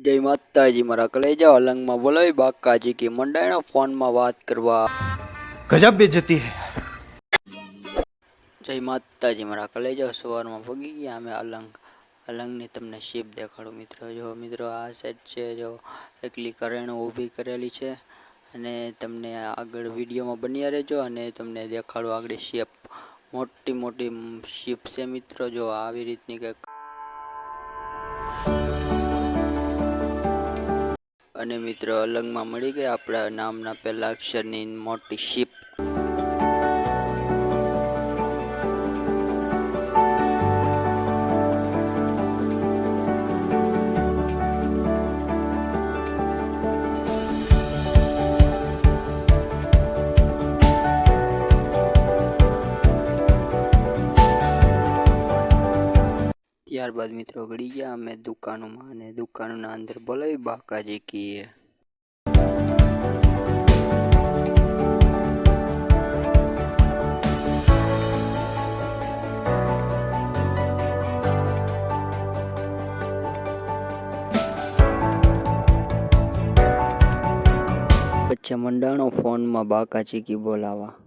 जय माताजी मारा कलेजा अलंग में बोलावी बाकाजी की मंडाणा फोन में बात करवा गजब बेइज्जती है। जय माताजी मारा कलेजा सवार में पगी गया अमे अलंग अलंग ने तमने शीप देखाड़ू मित्रों। जो मित्रों आ साइड है जो एकली करेणो ऊभी करेली है अने तमने आगळ विडियो में बन्या रहेजो अने तमने देखाड़ू आगळ शीप मोटी मोटी शीप से मित्रों। जो आवी रीतनी के અને મિત્રો અલંગમાં મળી ગઈ આપણા નામના પહેલા અક્ષરની મોટી શીપ। ત્યારબાદ મિત્રો ગળી ગયા અમે દુકાનોમાં અને દુકાનોના અંદર બોલાવી બાકાજી કીએ। પછી મંડાણો ફોનમાં બાકાજી કી બોલાવા।